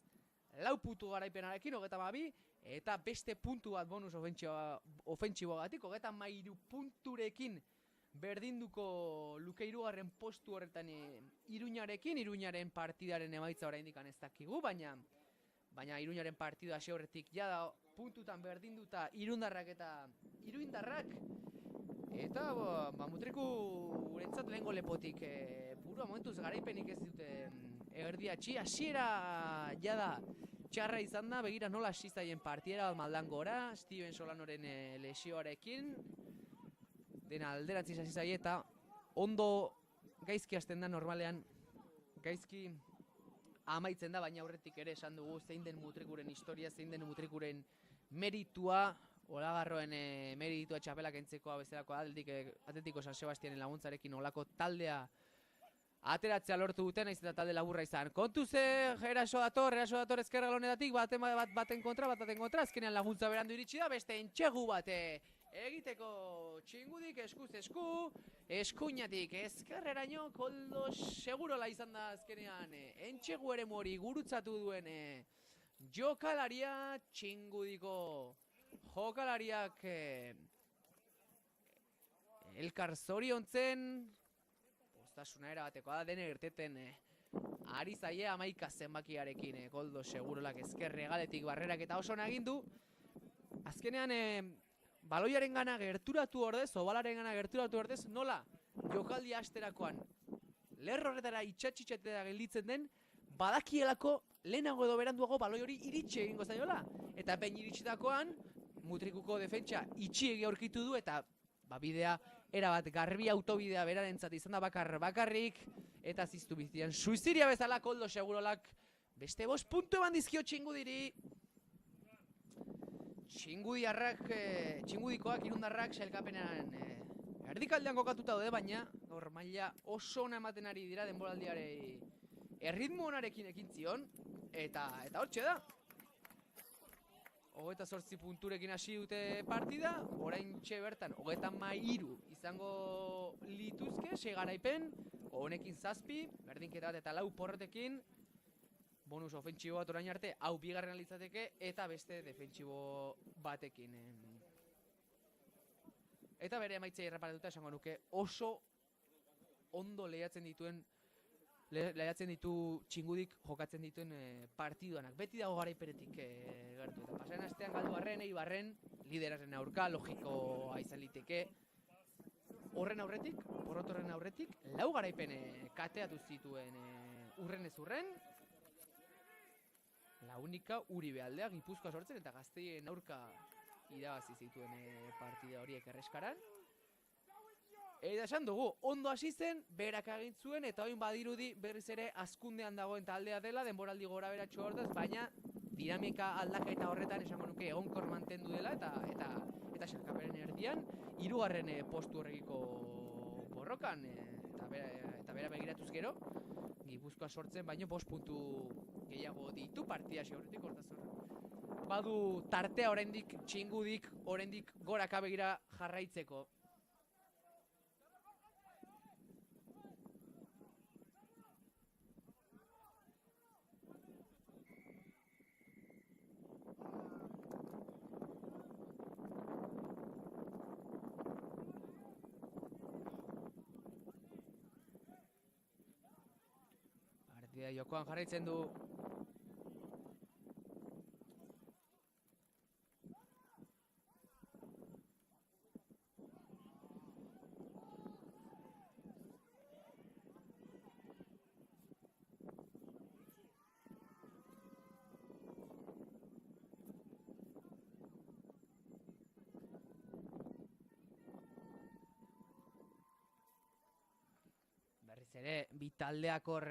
4 puntu garaipenarekin, 32, eta beste puntu bat bonus ofentsiboagatik, 33 punturekin berdinduko luke hirugarren postu horretan Iruñaren partidaren emaitza oraindik ez dakigu, baina Iruñaren partida hasi horretik jada puntutan berdinduta Irundarrak eta Iruindarrak. Eta Mutriku gurentzat lehengo lepotik burua momentuz garaipenik ez dute erdiatxi. Hasiera jada txarra izan da, begira nola hasi zaien partidera maldan gora, Steven Solanoren lesioarekin. Dena alderantziz hasi zaie eta ondo gaizki hasten da normalean, gaizki amaitzen da, baina aurretik ere esan dugu zein den Mutrikuren historia, zein den Mutrikuren meritua, Olagarroen meritua txapelak entzekoa bezalako Atletiko San Sebastianen laguntzarekin olako taldea ateratzea lortu duten, naiz eta talde laburra izan. Kontuz eraso dator ezkerra lonetatik, baten kontra, azkenean laguntza berandu iritsi da, beste entxegu bat egiteko Txingudik eskuz esku, eskuinatik ezkerreraino, Koldo segurola izan da azkenean, entxegu ere mori gurutzatu duen jokalaria Txingudiko jokalariak elkar zoriontzen, postasuna erabatekoa da dene irteten ari zaie 11 zenbakiarekin Koldo segurolak ezkerre galetik barrerak eta oso nagindu. Azkenean baloiaren gana gerturatu ordez, obalaren gana gerturatu ordez, nola jokaldi asterakoan lerro horretara itxatxitxetera gelditzen den, badakielako lehenago edo beranduago baloi hori iritsi egingo zaiola. Eta behin iritsitakoan, Mutrikuko defentsa itxiegi aurkitu du eta bidea erabat garbi autobidea berarentzat izan da bakarrik eta ziztu bizian suiziria bezala Koldo segurolak beste 5 puntu eman dizkio Txingudiri. Txingudikoak Irundarrak sailkapenean erdikaldean kokatuta daude, baina gaur maila oso ona ematen ari dira denboraldiare erritmo onarekin ekin zion eta hortxe da. 28 punturekin hasi dute partida, oraintxe bertan 33 izango lituzke, 6 garaipen, honekin 7, berdinketa bat eta 4 porretekin, bonus ofentsibo bat orain arte, hau bigarren litzateke eta beste defentsibo batekin. Eta bere emaitzei erreparatuta esango nuke oso ondo lehiatzen ditu Txingudik jokatzen dituen partiduanak. Beti dago garaipenetik gertu. Eta pasaren astean galdu arren, Eibarren, lideraren aurka, logikoa izan liteke. Horren aurretik, porrotorren aurretik, 4 garaipen kateatu zituen urrenez urren. La única Uribe aldea Gipuzkoa sortzen eta Gazteien aurka irabazi zituen partida horiek erreskaran. Eta esan dugu, ondo hasi zen, berak egin zuen, eta oin badirudi berriz ere azkundean dagoen taldea dela, denboraldi gora beratxo hortaz, baina dinamika aldaketa horretan esango nuke egonkor mantendu dela, eta sailkapenen erdian, 3. postu horrekiko borrokan, eta bera begiratuz gero, Gipuzkoa sortzen, baino 5 puntu gehiago ditu partida hasi horretik, hortaz badu tartea oraindik Txingudik, oraindik goraka begira jarraitzeko. Partida jokoan jarraitzen du. Berriz ere, bi taldeak hor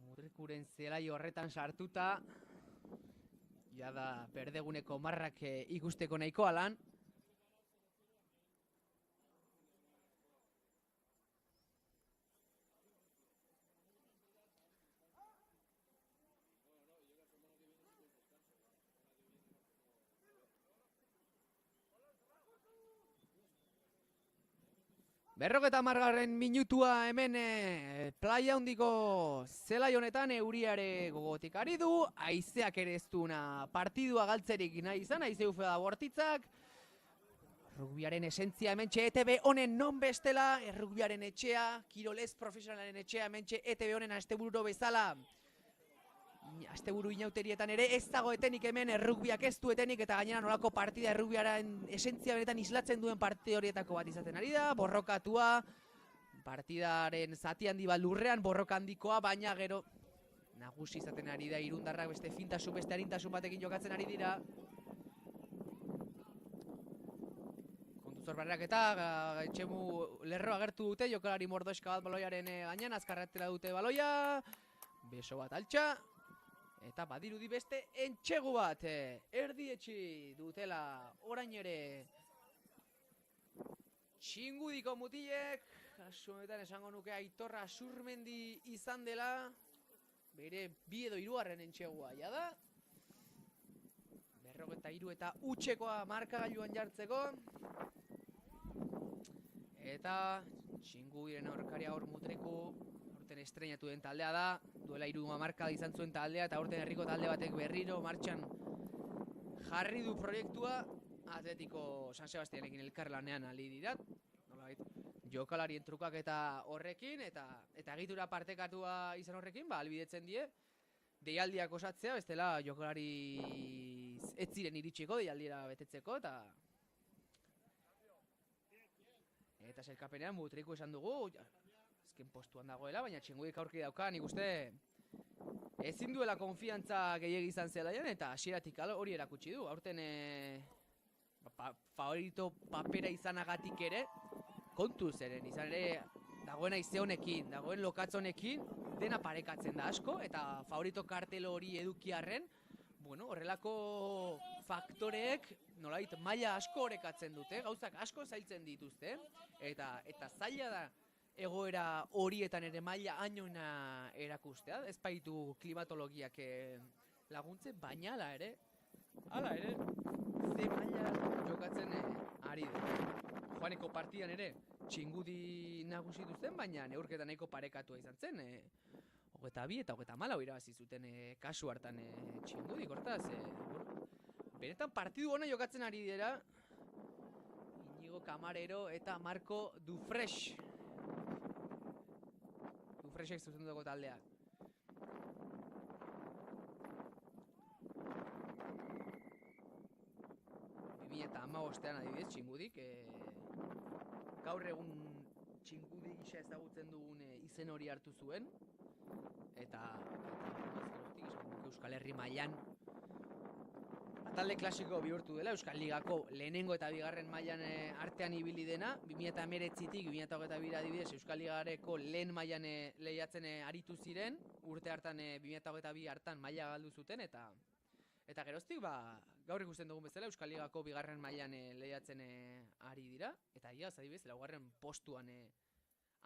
Mutrikuren zelai horretan sartuta, jada berdeguneko marrak ikusteko nahikoa lan. 40. minutua hemen playa handiko zelai honetan euriare gogotik ari du, haizeak ere ez duena partidua galtzerik nahi izan, haize ufe da bortitzak. Rugbiaren esentzia hementxe ETV honen non bestela, rugbiaren etxea, kirolez profesionalen etxea hementxe ETV honen astebururo bezala. Asteburu inauterietan ere ez dago etenik hemen errugbiak ez du etenik eta gainera nolako partida errugbiaren esentzia benetan islatzen duen partida horietako bat izaten ari da, borrokatua, partidaren zati handi bat lurrean, borroka handikoa, baina gero nagusi izaten ari da irundarrak beste fintasun, beste arintasun batekin jokatzen ari dira. Kontuzor barrak eta etxemu lerro agertu dute, jokalari mordoeska bat baloiaren gainean, azkarratela dute baloia, beso bat altxa. Eta badirudi beste entxegu bat, erdietxi dutela orain ere txingudiko mutilek, kasu honetan esango nuke Aitor Asurmendi izan dela, bere 2 edo 3 entxegua jada. 43 eta utxekoa markagailuan jartzeko. Eta txingudiren aurkaria hor Mutreku, aurten estreinatu den taldea da, duela 3 marka izan zuen taldea eta aurten herriko talde batek berriro martxan jarri du proiektua Atletico San Sebastianekin elkarlanean ari dira. Nolabait jokalarien trukaketa horrekin eta egitura partekatua izan horrekin, ahalbidetzen die deialdiak osatzea, bestela jokalari ez ziren iritsiko deialdiera betetzeko eta sailkapenean Mutriku esan dugu azken postuan dagoela, baina txingudik aurki dauka, nik uste ezin duela konfiantza gehiegi izan zelaian eta hasieratik hori erakutsi du. Aurten favorito papera izanagatik ere kontu zeren, izan ere dagoen haize honekin, dagoen lokatz honekin dena parekatzen da asko eta favorito kartelo hori edukiarren, horrelako faktoreek nolabait maila asko orekatzen dute, gauzak asko zailtzen dituzte eta zaila da egoera horietan ere maila hainona erakustea, ez baitu klimatologiak laguntzen, baina hala ere, ze maila jokatzen ari da. Joaneko partidan ere, txingudi nagusitu zen, baina neurketan nahiko parekatua izan zen, 22 eta 24 irabazi zuten kasu hartan txingudik, hortaz, benetan partidu hona jokatzen ari dira, Inigo Camarero eta Marco Dufresh. Dufreshek zuzendutako taldea. Eta 2015an adibidez txingudik, gaur egun txingudi gisa ezagutzen dugun izen hori hartu zuen eta Euskal Herri mailan talde klasiko bihurtu dela, Euskal Ligako lehenengo eta bigarren mailan artean ibili dena, 2019tik 2022 adibidez Euskal Ligareko lehen mailan lehiatzen aritu ziren, urte hartan 2022 hartan maila galdu zuten eta geroztik gaur ikusten dugun bezala Euskal Ligako bigarren mailan lehiatzen ari dira eta iaz adibidez laugarren postuan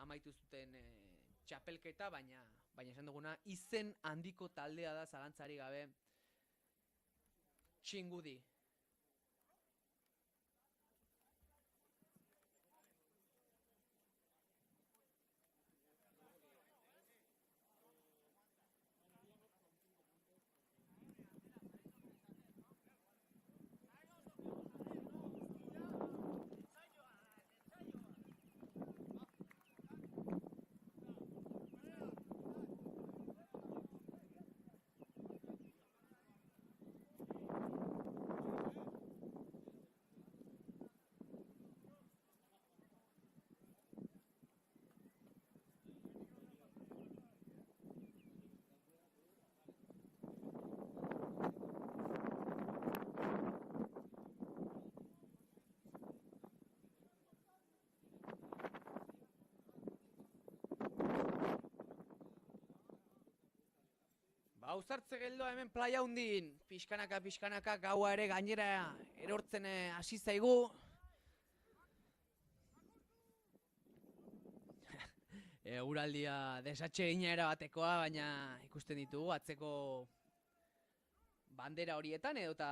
amaitu zuten txapelketa, baina esan duguna izen handiko taldea da zalantzari gabe txingudi. Hauzartze geldoa hemen playa hundin, pixkanaka gaua ere gainera erortzen hasi zaigu. Eguraldia desatxegina erabatekoa, baina ikusten ditugu atzeko bandera horietan edota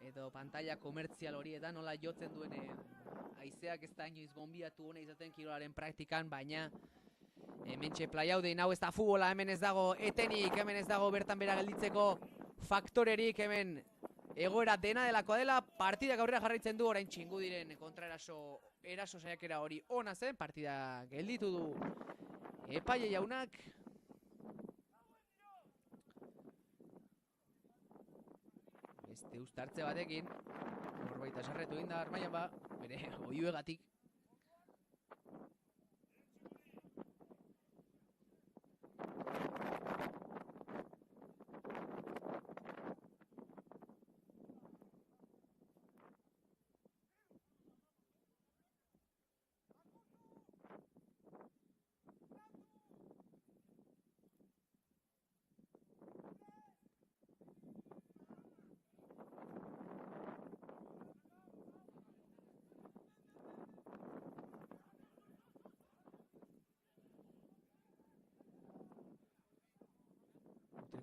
edo pantalla komertzial horietan nola jotzen duen haizeak ez da inoiz gonbiatu hona izaten kirolaren praktikan, baina hementxe playaudein hau ez da futbola, hemen ez dago etenik, hemen ez dago bertan bera gelditzeko faktorerik, hemen egoera dena delakoa dela, partidak aurrera jarraitzen du, orain txingu diren eraso saiakera hori ona zen, partida gelditu du epaile jaunak. Beste uztartze batekin, norbait aserretu egin da Armaian ba, bere oiuegatik.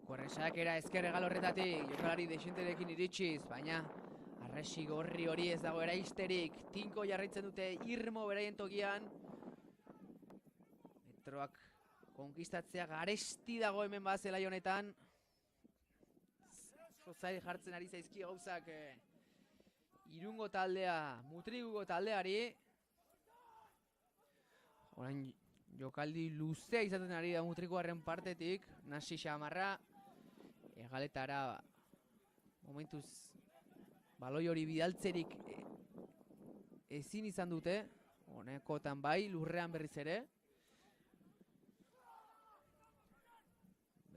Korresak era ezker egal horretatik, jokalari desenterekin iritsiz, baina arresi gorri hori ez dago eraisterik, tinko jarraitzen dute irmo beraien tokian. Metroak konkistatzea garesti dago hemen bat zelai honetan. Zail jartzen ari zaizki gauzak Irungo taldea, Mutrikuko taldeari. Orain jokaldi luzea izaten ari da Mutrikuaren partetik, nasi xamarra. Egaletara momentuz baloi hori bidaltzerik ezin izan dute. Honekotan bai, lurrean berriz ere.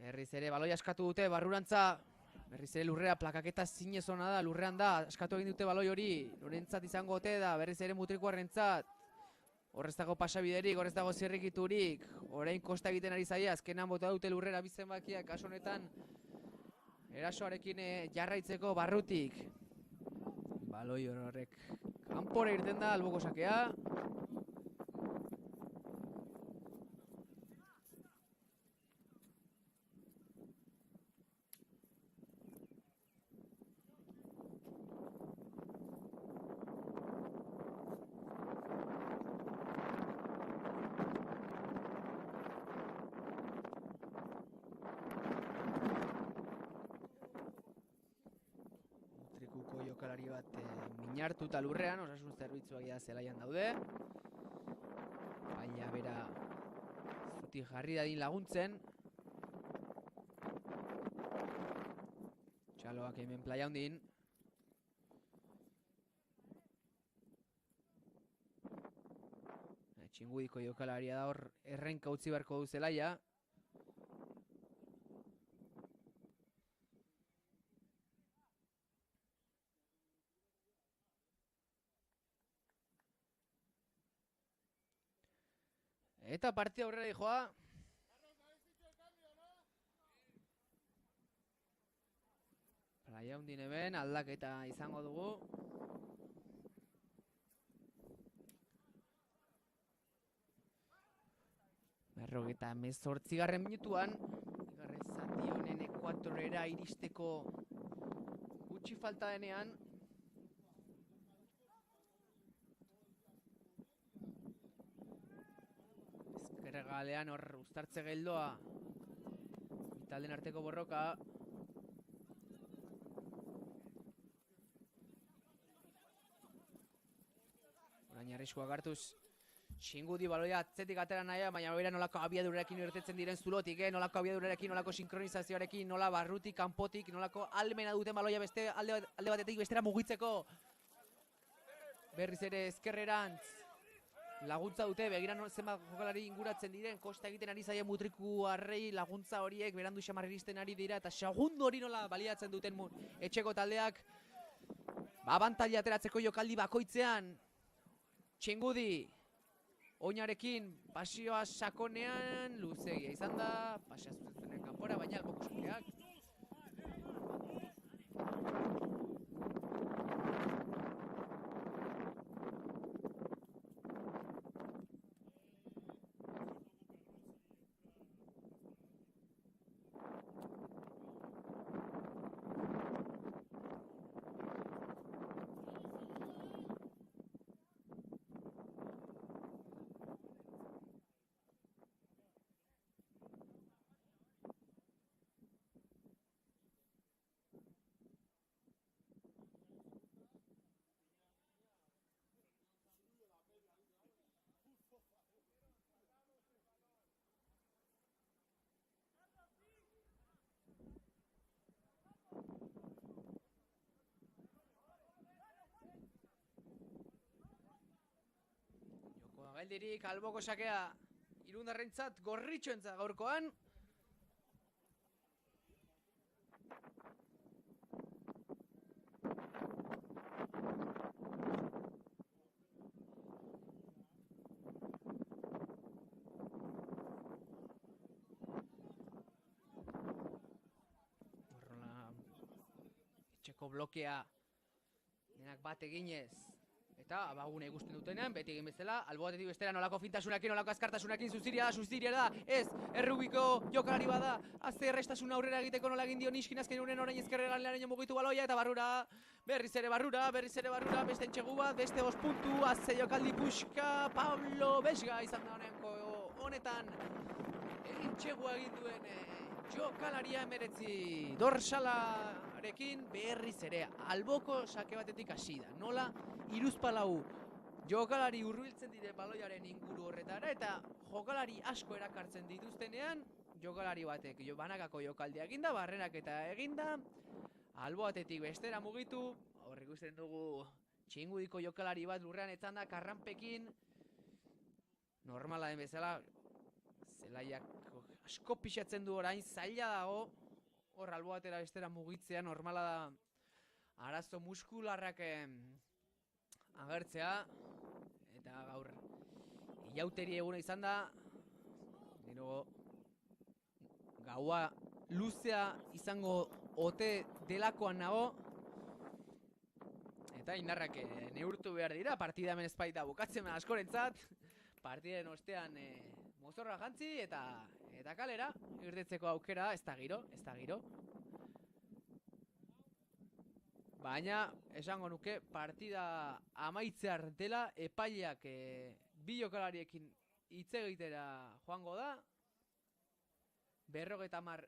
Berriz ere baloi askatu dute barrurantza. Berriz ere lurrea plakaketa zinez ona da, lurrean da. Askatu egin dute baloi hori, lorentzat izango ote da, berriz ere Mutrikuarrentzat. Horrez dago pasabiderik, horrez dago zirrikiturik. Orain kosta egiten ari zaia, azkenan bota dute lurrera bizenbakiak, kaso honetan erasoarekin jarraitzeko barrutik. Baloi horrek kanpora irten da, alboko sakea. Jokalari bat minartuta lurrean, osasun zerbitzuak ja zelaian daude. Baina bera zutik jarri dadin laguntzen. Txaloak hemen playa hondin. Txingudiko jokalaria da hor errenka utzi beharko du zelaia. Eta partida aurrera dijoa. Playa hondin hemen aldaketa izango dugu. Berrogeita 18. minutuan. Bigarren zati honen ekuatorera iristeko gutxi falta denean. Galean hor uztartze geldoa talden arteko borroka. Orain arriskua hartuz Txingudi baloia atzetik atera naia, baina bera nolako abiadurarekin irtetzen diren zulotik, nolako abiadurarekin, nolako sinkronizazioarekin, nola barrutik, kanpotik, nolako almena duten baloia beste alde batetik bestera mugitzeko. Berriz ere ezkerrerantz. Laguntza dute, begira zenbat jokalari inguratzen diren, kosta egiten ari zaia Mutrikuarrei laguntza horiek berandu xamar iristen ari dira, eta segundo hori nola baliatzen duten etxeko taldeak. Abantaila ateratzeko jokaldi bakoitzean. Txingudi, oinarekin, pasioa sakonean, luzegia izan da, pasia zuzenen kanpora, baina alboko sakeak. Abeldirik alboko sakea Irundarrentzat gorritxoentzat gaurkoan. Etxeko blokea denak bat eginez. Eta bagune ikusten dutenean, beti egin bezala, albo batetik bestera nolako fintasunakin, nolako azkartasunakin Zuziria da, ez, errubiko jokalari bada, azte errestasuna aurrera egiteko nola egin dio Niskin azken unen orain ezkerregan leharen mugitu baloia, eta barrura, berriz ere barrura, beste entxegu bat, beste 5 puntu, azte jokaldi puxka, Pablo Besga izan da honetan, entxegua egin duen jokalaria 19 dorsalarekin berriz ere alboko sake batetik hasi da. Nola hiruzpalau jokalari hurbiltzen dire baloiaren inguru horretara eta jokalari asko erakartzen dituztenean jokalari batek banakako jokaldia eginda, barrenak eta eginda, albo batetik bestera mugitu, hor ikusten dugu txingudiko jokalari bat lurrean etzanda karranpekin, normala den bezala, zelaiak asko pixatzen du orain, zaila dago, hor albo batera bestera mugitzea, normala da arazo muskularrak agertzea, eta gaur ilauteri eguna izan da, gero gaua luzea izango ote delakoan nago, eta indarrak neurtu behar dira, partida hemen espaita bukatzen askorentzat, partiden ostean mozorra jantzi eta kalera, irtetzeko aukera, ez da giro. Baina, esango nuke, partida amaitzear dela, epaileak bi jokalariekin hitz egitera joango da, 50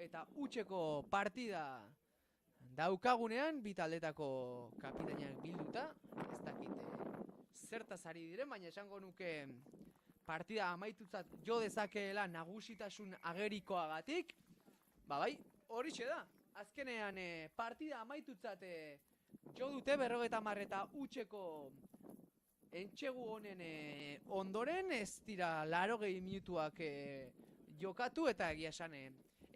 eta utxeko partida daukagunean, bi taldetako kapitainak bilduta, ez dakit zertaz ari diren, baina esango nuke partida amaitutzat jo dezakeela nagusitasun agerikoagatik, bai, horixe da. Azkenean partida amaitutzat jo dute 50 eta utxeko entxegu honen ondoren, ez dira 80 minutuak jokatu eta egia esan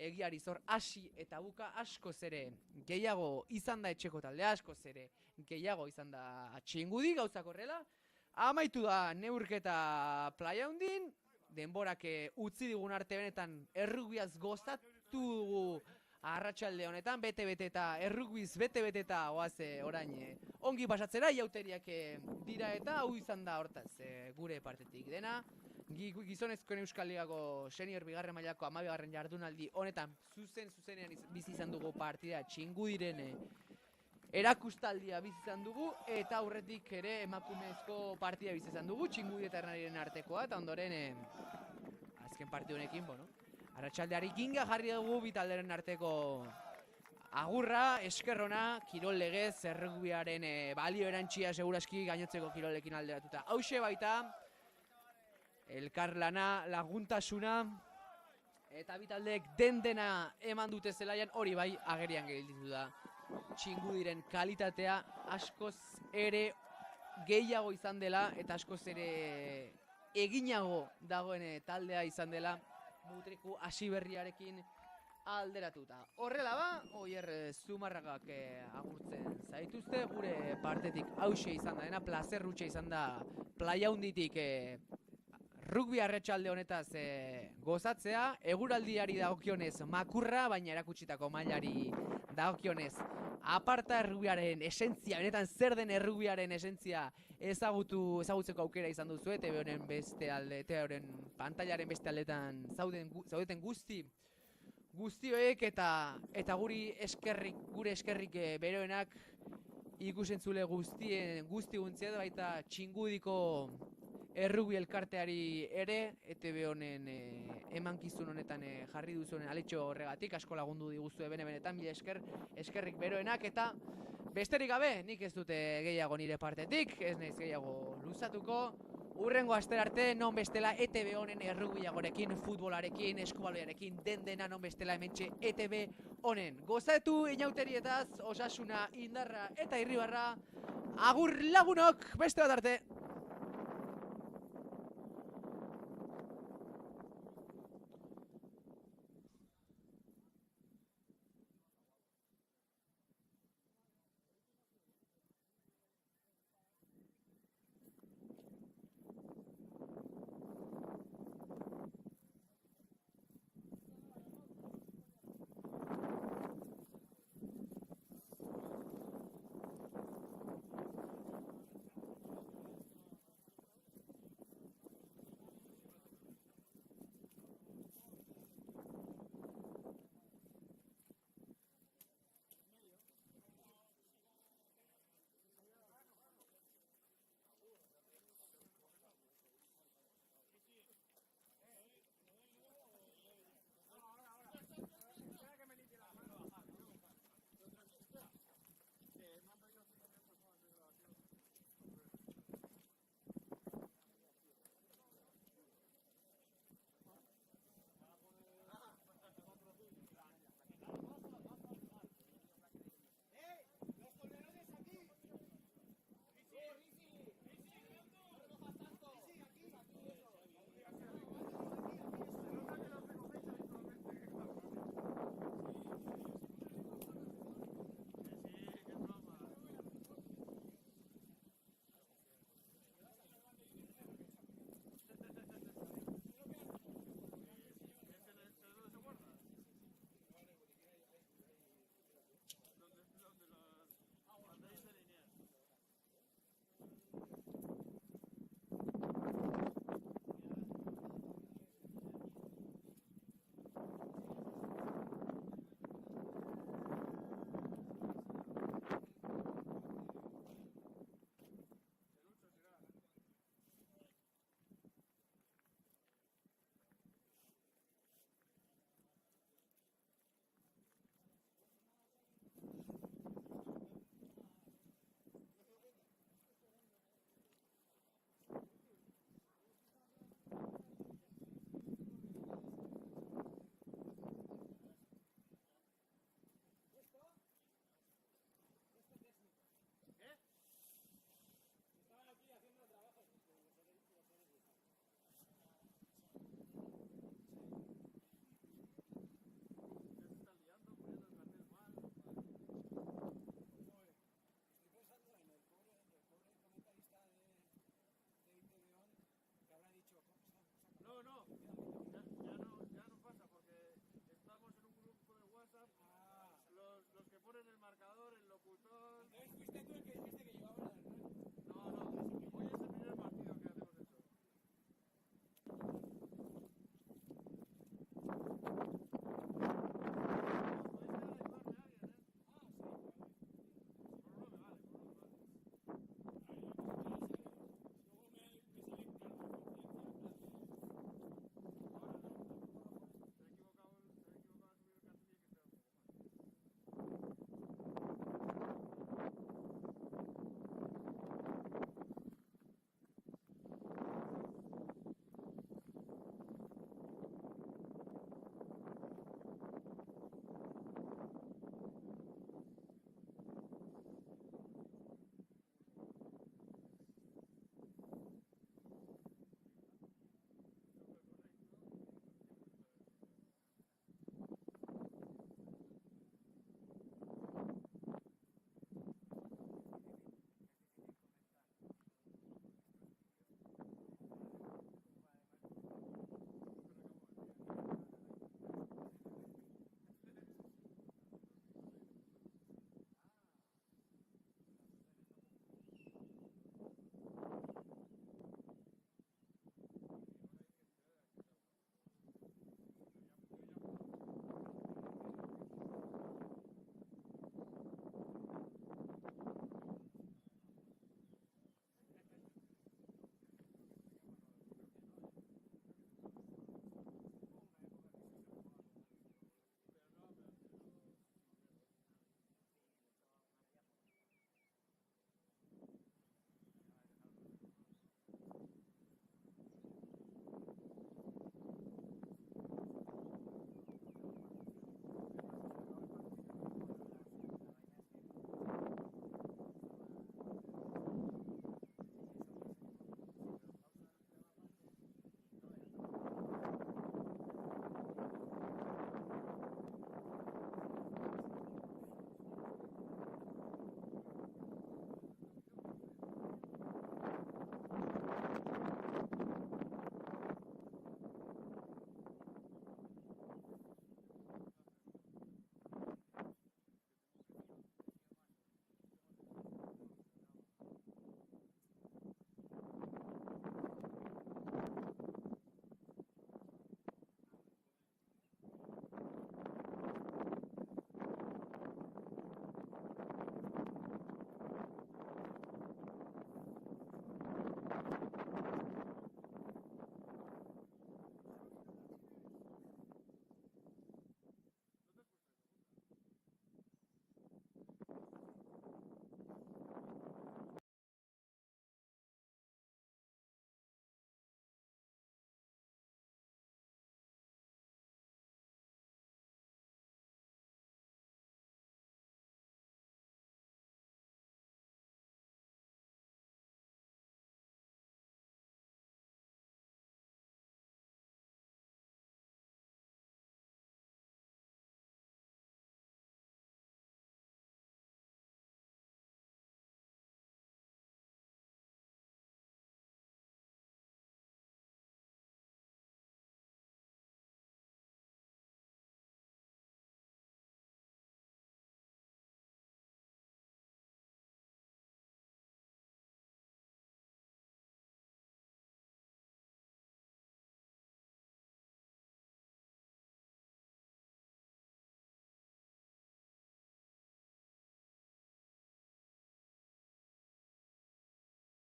egiari zor hasi eta buka askoz ere gehiago izan da etxeko talde, askoz ere gehiago izan da txingudi gauzak horrela. Amaitu da neurketa playa hundin, denborak utzi digun arte benetan errugbiaz gozatu dugu arratsalde honetan, bete-bete eta errugbiz bete-bete eta oaze orain ongi pasatzera, iauteriak dira eta hau izan da hortaz gure partetik dena. Gizonezkoen Euskal Ligako senior bigarren mailako 12. jardunaldi honetan zuzenean bizi izan dugu partida txingudiren erakustaldia bizi izan dugu eta aurretik ere emakumezko partida bizi izan dugu txingudi eta Hernaniren artekoa eta ondoren azken partidu honekin, arratsaldeari ginga jarri dugu bi talderen arteko agurra, eskerrona, kirol legez, errugbiaren balio erantxia seguraski gainotzeko kirolekin alderatuta. Hauxe baita, elkarlana, laguntasuna eta bi taldeek dena eman dute zelaian, hori bai agerian gelditu da. Txingudiren kalitatea askoz ere gehiago izan dela eta askoz ere eginago dagoen taldea izan dela Mutriku Hasiberriarekin alderatuta. Horrela ba, Oier Zumarragak agurtzen zaituzte, gure partetik hauxe izan da dena, plazerrutxe izan da playa hunditik rugbi arratsalde honetaz gozatzea, eguraldiari dagokionez makurra, baina erakutsitako mailari dagokionez aparta errugbiaren esentzia, benetan zer den errugbiaren esentzia ezagutzeko aukera izan duzu, TV honen beste alde, TV honen pantailaren beste aldetan zaudeten guztioek eta gure eskerrik beroenak ikusentzule guzti guntziet, baita txingudiko errugbi elkarteari ere, ETV honen emankizun honetan jarri duzuenen aletxo horregatik, asko lagundu diguzue benetan, mila eskerrik beroenak, eta besterik gabe, nik ez dute gehiago nire partetik, ez naiz gehiago luzatuko, urrengo astera arte, non bestela ETV honen errugbiagorekin, futbolarekin, eskubaloiarekin, dena non bestela hementxe ETV honen. Gozatu inauterietaz, osasuna, indarra eta irribarra, agur lagunok, beste bat arte!